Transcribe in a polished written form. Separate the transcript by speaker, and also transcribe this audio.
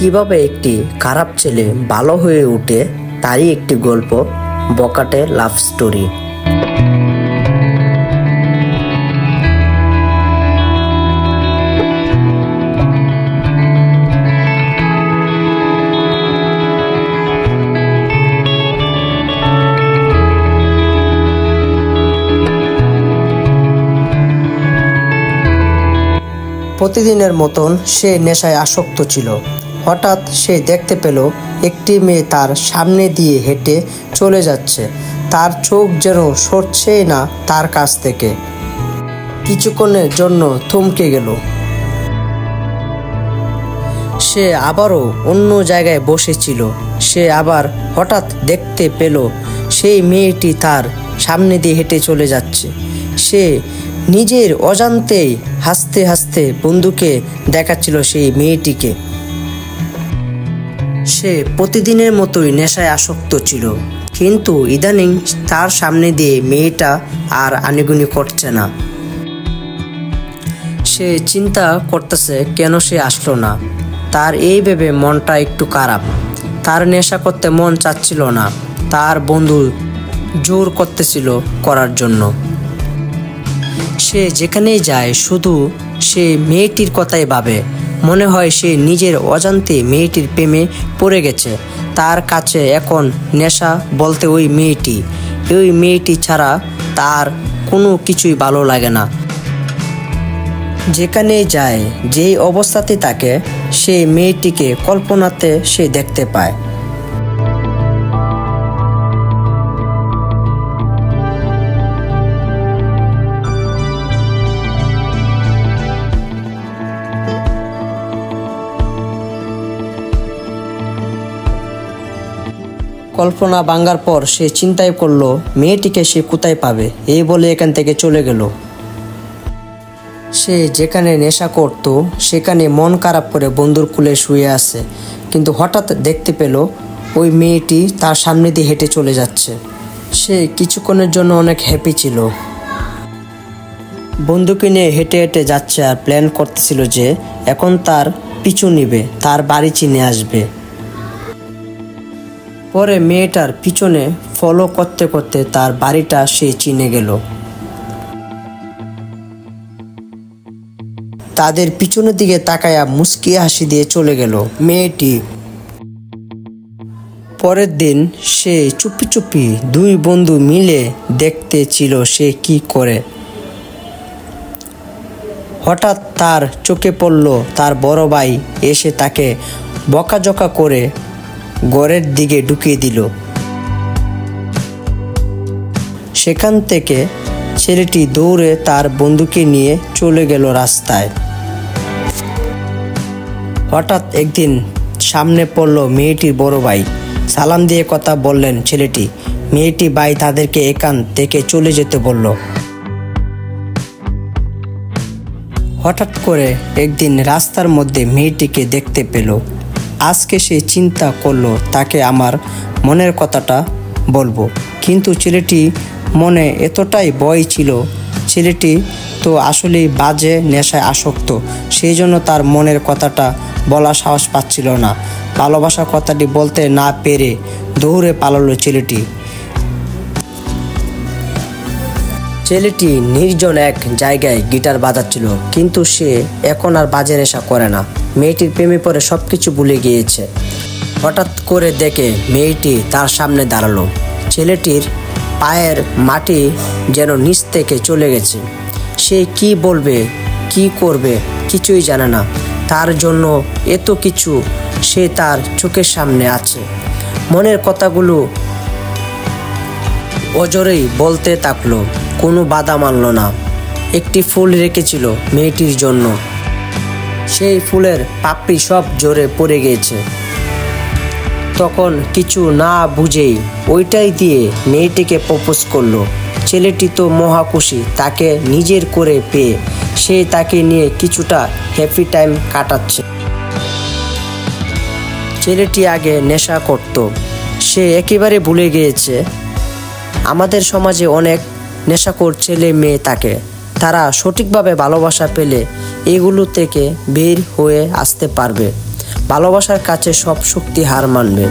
Speaker 1: কিভাবে একটি খারাপ ছেলে ভালো হয়ে ওঠে তারই একটি গল্প, বখাটে লাভ স্টোরি। প্রতিদিনের মতন সে নেশায় আসক্ত ছিল। হঠাৎ সে দেখতে পেল একটি মেয়ে তার সামনে দিয়ে হেঁটে চলে যাচ্ছে। তার চোখ যেন সরছেই না তার কাছ থেকে। কিছুক্ষণের জন্য থমকে গেল। সে আবারও অন্য জায়গায় বসেছিল। সে আবার হঠাৎ দেখতে পেল সেই মেয়েটি তার সামনে দিয়ে হেঁটে চলে যাচ্ছে। সে নিজের অজান্তেই হাসতে হাসতে বন্ধুকে দেখাচ্ছিল সেই মেয়েটিকে। সে প্রতিদিনের মতোই নেশায় আসক্ত ছিল, কিন্তু ইদানিং তার সামনে দিয়ে মেয়েটা আর আনিগুনি করছে না। সে চিন্তা করতেছে কেন সে আসলো না। তার এই ভেবে মনটা একটু খারাপ। তার নেশা করতে মন চাচ্ছিল না, তার বন্ধু জোর করতেছিল করার জন্য। সে যেখানেই যায় শুধু সে মেয়েটির কথাই ভাবে। মনে হয় সে নিজের অজান্তে মেয়েটির প্রেমে পড়ে গেছে। তার কাছে এখন নেশা বলতে ওই মেয়েটি ছাড়া তার কোনো কিছুই ভালো লাগে না। যেখানেই যায়, যেই অবস্থাতে থাকে, সেই মেয়েটিকে কল্পনাতে সে দেখতে পায়। কল্পনা ভাঙার পর সে চিন্তায় করলো মেয়েটিকে সে কোথায় পাবে। এই বলে এখান থেকে চলে গেল। সে যেখানে নেশা করত সেখানে মন খারাপ করে বন্ধুর কোলে শুয়ে আছে, কিন্তু হঠাৎ দেখতে পেল ওই মেয়েটি তার সামনে দিয়ে হেঁটে চলে যাচ্ছে। সে কিছুক্ষণের জন্য অনেক হ্যাপি ছিল। বন্ধুকে নিয়ে হেঁটে হেঁটে যাচ্ছে আর প্ল্যান করতেছিল যে এখন তার পিছু নিবে, তার বাড়ি চিনে আসবে। পরে মেয়েটার পিছনে ফলো করতে করতে তার বাড়িটা সে চিনে গেল। তাদের পিছনের দিকে তাকায়া মুচকি হাসি দিয়ে চলে গেল মেয়েটি। পরের দিন সে চুপি চুপি দুই বন্ধু মিলে দেখতে ছিল সে কি করে। হঠাৎ তার চোখে পড়ল তার বড় ভাই এসে তাকে বকাঝকা করে ঘরের দিকে ঢুকিয়ে দিল। সেখান থেকে ছেলেটি দৌড়ে তার বন্ধুকে নিয়ে চলে গেল রাস্তায়। হঠাৎ একদিন সামনে পড়ল মেয়েটির বড় ভাই। সালাম দিয়ে কথা বললেন ছেলেটি। মেয়েটি ভাই তাদেরকে এখান থেকে চলে যেতে বলল। হঠাৎ করে একদিন রাস্তার মধ্যে মেয়েটিকে দেখতে পেল। আজকে সে চিন্তা করলো তাকে আমার মনের কথাটা বলবো, কিন্তু ছেলেটি মনে এতটাই ভয় ছিল। ছেলেটি তো আসলেই বাজে নেশায় আসক্ত, সেই জন্য তার মনের কথাটা বলার সাহস পাচ্ছিল না। ভালোবাসার কথাটি বলতে না পেরে দৌড়ে পালালো ছেলেটি। ছেলেটি নির্জন এক জায়গায় গিটার বাজাচ্ছিল, কিন্তু সে এখন আর বাজে নেশা করে না। মেয়েটির প্রেমে পড়ে সবকিছু ভুলে গিয়েছে। হঠাৎ করে দেখে মেয়েটি তার সামনে দাঁড়ালো। ছেলেটির পায়ের মাটি যেন নিচ থেকে চলে গেছে। সে কি বলবে কি করবে কিছুই জানে না। তার জন্য এত কিছু সে তার চোখের সামনে আছে। মনের কথাগুলো অজরেই বলতে থাকলো, কোনো বাধা মানল না। একটি ফুল রেখেছিল মেয়েটির জন্য, সেই ফুলের পাপড়ি সব জোরে পড়ে গিয়েছে। তখন কিছু না বুঝেই ওইটাই দিয়ে মেয়েটিকে প্রপোজ করলো। ছেলেটি তো মহা খুশি তাকে নিজের করে পেয়ে। সে তাকে নিয়ে কিছুটা হ্যাপি টাইম কাটাচ্ছে। ছেলেটি আগে নেশা করত, সে একেবারে ভুলে গিয়েছে আমাদের সমাজে অনেক নেশাখোর ছেলে মেয়ে থাকে। তারা সঠিকভাবে ভালোবাসা পেলে এগুলো থেকে বের হয়ে আসতে পারবে। ভালোবাসার কাছে সব শক্তি হার মানবে।